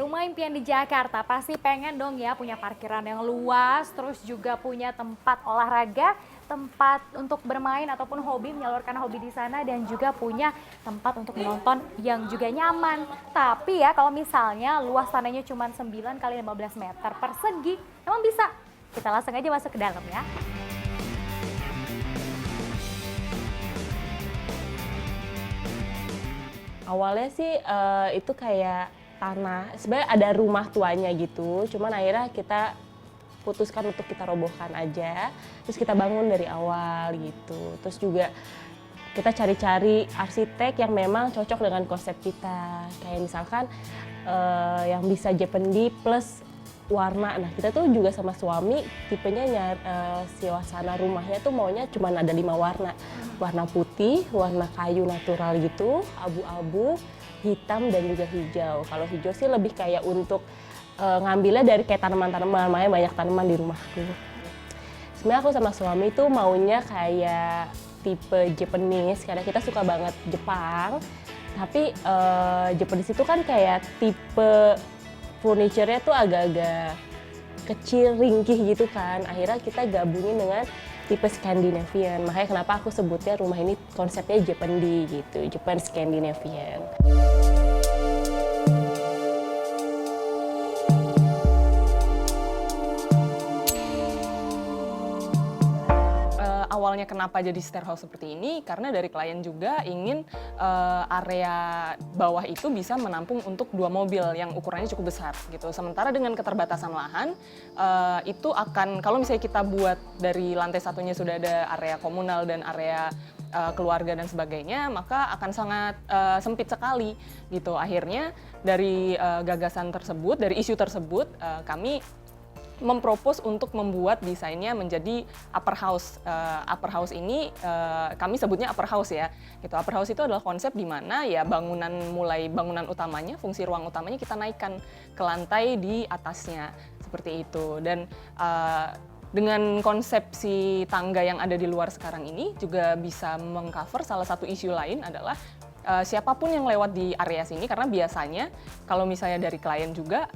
rumah impian di Jakarta pasti pengen dong ya punya parkiran yang luas, terus juga punya tempat olahraga, tempat untuk bermain ataupun hobi, menyalurkan hobi di sana, dan juga punya tempat untuk menonton yang juga nyaman. Tapi ya kalau misalnya luas tanahnya cuma 9 kali 15 meter persegi, emang bisa? Kita langsung aja masuk ke dalam ya. Awalnya sih itu kayak tanah, sebenarnya ada rumah tuanya gitu, cuman akhirnya kita putuskan untuk kita robohkan aja, terus kita bangun dari awal gitu. Terus juga kita cari-cari arsitek yang memang cocok dengan konsep kita, kayak misalkan yang bisa Japanese plus warna. Nah kita tuh juga sama suami tipenya suasana rumahnya tuh maunya cuma ada 5 warna. Warna putih, warna kayu natural gitu, abu-abu, hitam dan juga hijau. Kalau hijau sih lebih kayak untuk ngambilnya dari kayak tanaman-tanaman, makanya banyak tanaman di rumahku. Sebenarnya aku sama suami tuh maunya kayak tipe Japanese karena kita suka banget Jepang. Tapi Japanese itu kan kayak tipe furniture-nya tuh agak-agak kecil, ringkih gitu kan. Akhirnya kita gabungin dengan tipe Scandinavian. Makanya kenapa aku sebutnya rumah ini konsepnya Japandi gitu, Japan Scandinavian. Awalnya kenapa jadi stairhouse seperti ini, karena dari klien juga ingin area bawah itu bisa menampung untuk 2 mobil yang ukurannya cukup besar gitu. Sementara dengan keterbatasan lahan, itu akan, kalau misalnya kita buat dari lantai satunya sudah ada area komunal dan area keluarga dan sebagainya, maka akan sangat sempit sekali gitu. Akhirnya dari gagasan tersebut, dari isu tersebut, kami mempropos untuk membuat desainnya menjadi upper house. Upper house ini kami sebutnya upper house ya. Gitu. Upper house itu adalah konsep di mana ya mulai bangunan utamanya, fungsi ruang utamanya kita naikkan ke lantai di atasnya seperti itu. Dan dengan konsepsi tangga yang ada di luar sekarang ini juga bisa mengcover salah satu isu lain adalah siapapun yang lewat di area sini, karena biasanya kalau misalnya dari klien juga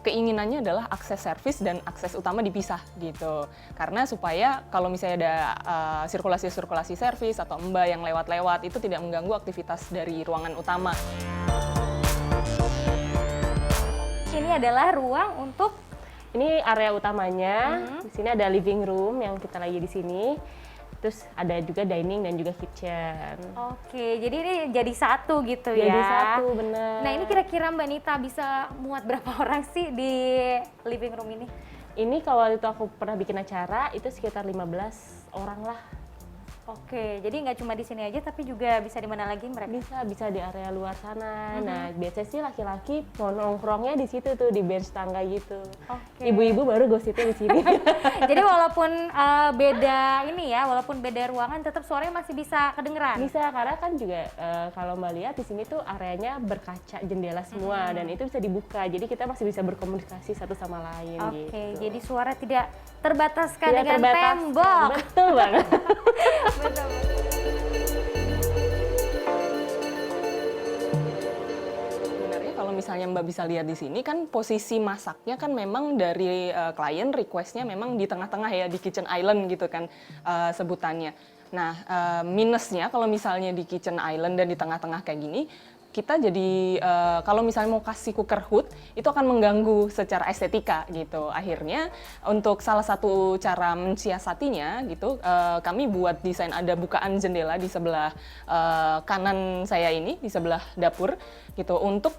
keinginannya adalah akses servis dan akses utama dipisah gitu. Karena supaya kalau misalnya ada sirkulasi servis atau mbak yang lewat-lewat itu tidak mengganggu aktivitas dari ruangan utama. Ini adalah ruang untuk Ini area utamanya. Di sini ada living room yang kita lagi di sini. Terus ada juga dining dan juga kitchen. Oke, jadi ini jadi satu gitu ya? Jadi satu, bener. Nah ini kira-kira Mbak Nita bisa muat berapa orang sih di living room ini? Ini kalau itu aku pernah bikin acara, itu sekitar 15 orang lah. Oke, jadi nggak cuma di sini aja, tapi juga bisa di mana lagi mereka? Bisa di area luar sana. Nah, biasanya sih laki-laki mau nongkrongnya di situ tuh, di bench tangga gitu. Oke. Ibu-ibu baru gosipnya di sini. Jadi walaupun walaupun beda ruangan, tetap suaranya masih bisa kedengeran? Bisa, karena kan juga kalau Mbak lihat di sini tuh areanya berkaca jendela semua dan itu bisa dibuka. Jadi kita masih bisa berkomunikasi satu sama lain gitu. Oke, jadi suara tidak terbataskan Tidak dengan terbatas. tembok. Betul banget. Betul. Sebenarnya kalau misalnya Mbak bisa lihat di sini kan posisi masaknya kan memang dari klien requestnya memang di tengah-tengah ya, di kitchen island gitu kan sebutannya. Nah minusnya kalau misalnya di kitchen island dan di tengah-tengah kayak gini, kita jadi kalau misalnya mau kasih cooker hood itu akan mengganggu secara estetika gitu. Akhirnya untuk salah satu cara mensiasatinya gitu, kami buat desain ada bukaan jendela di sebelah kanan saya ini, di sebelah dapur gitu, untuk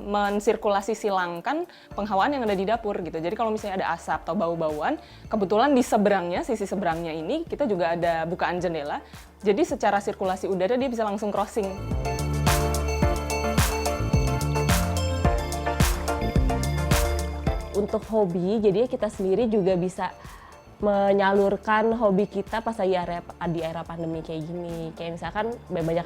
mensirkulasi silangkan penghawaan yang ada di dapur gitu. Jadi kalau misalnya ada asap atau bau-bauan, kebetulan di seberangnya, sisi seberangnya ini kita juga ada bukaan jendela. Jadi secara sirkulasi udara dia bisa langsung crossing. Untuk hobi, jadi kita sendiri juga bisa menyalurkan hobi kita pas lagi di era pandemi kayak gini. Kayak misalkan banyak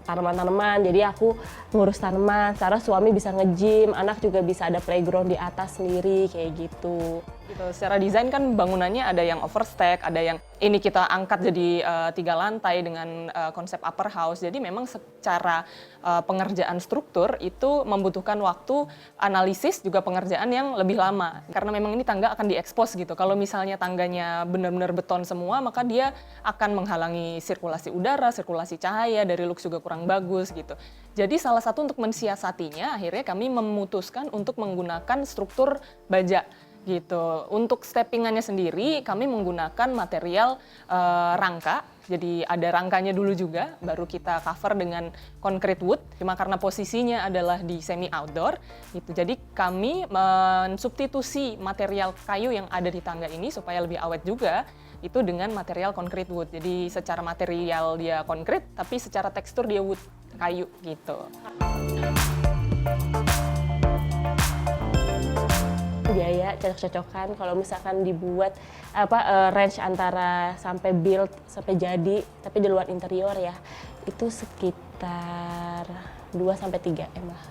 tanaman-tanaman, jadi aku ngurus tanaman, sekarang suami bisa nge-gym, anak juga bisa ada playground di atas sendiri kayak gitu. Gitu. Secara desain kan bangunannya ada yang overstack, ada yang ini kita angkat jadi 3 lantai dengan konsep upper house. Jadi memang secara pengerjaan struktur itu membutuhkan waktu analisis juga pengerjaan yang lebih lama. Karena memang ini tangga akan diekspos gitu. Kalau misalnya tangganya benar-benar beton semua, maka dia akan menghalangi sirkulasi udara, sirkulasi cahaya, dari looks juga kurang bagus gitu. Jadi salah satu untuk mensiasatinya, akhirnya kami memutuskan untuk menggunakan struktur baja gitu. Untuk steppingannya sendiri kami menggunakan material rangka. Jadi ada rangkanya dulu juga, baru kita cover dengan concrete wood. Cuma karena posisinya adalah di semi outdoor gitu. Jadi kami mensubstitusi material kayu yang ada di tangga ini supaya lebih awet juga itu dengan material concrete wood. Jadi secara material dia concrete tapi secara tekstur dia wood, kayu gitu. Biaya cocok-cocokan kalau misalkan dibuat range antara sampai build sampai jadi tapi di luar interior ya itu sekitar 2-3 M lah.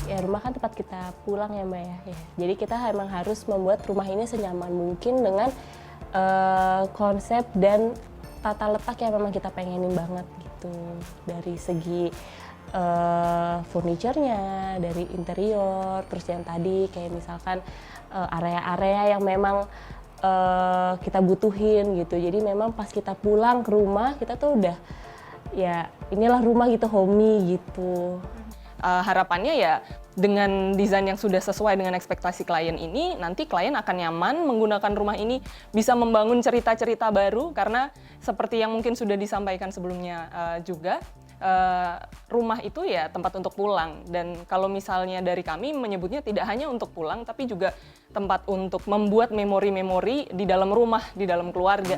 Ya rumah kan tempat kita pulang ya Mbak ya. Jadi kita emang harus membuat rumah ini senyaman mungkin dengan konsep dan tata letak yang memang kita pengenin banget gitu dari segi furniture-nya, dari interior, terus yang tadi kayak misalkan area-area yang memang kita butuhin gitu. Jadi memang pas kita pulang ke rumah kita tuh udah ya inilah rumah gitu, homey gitu. Harapannya ya dengan desain yang sudah sesuai dengan ekspektasi klien ini, nanti klien akan nyaman menggunakan rumah ini, bisa membangun cerita-cerita baru karena seperti yang mungkin sudah disampaikan sebelumnya juga. Rumah itu ya tempat untuk pulang, dan kalau misalnya dari kami menyebutnya tidak hanya untuk pulang tapi juga tempat untuk membuat memori-memori di dalam rumah, di dalam keluarga.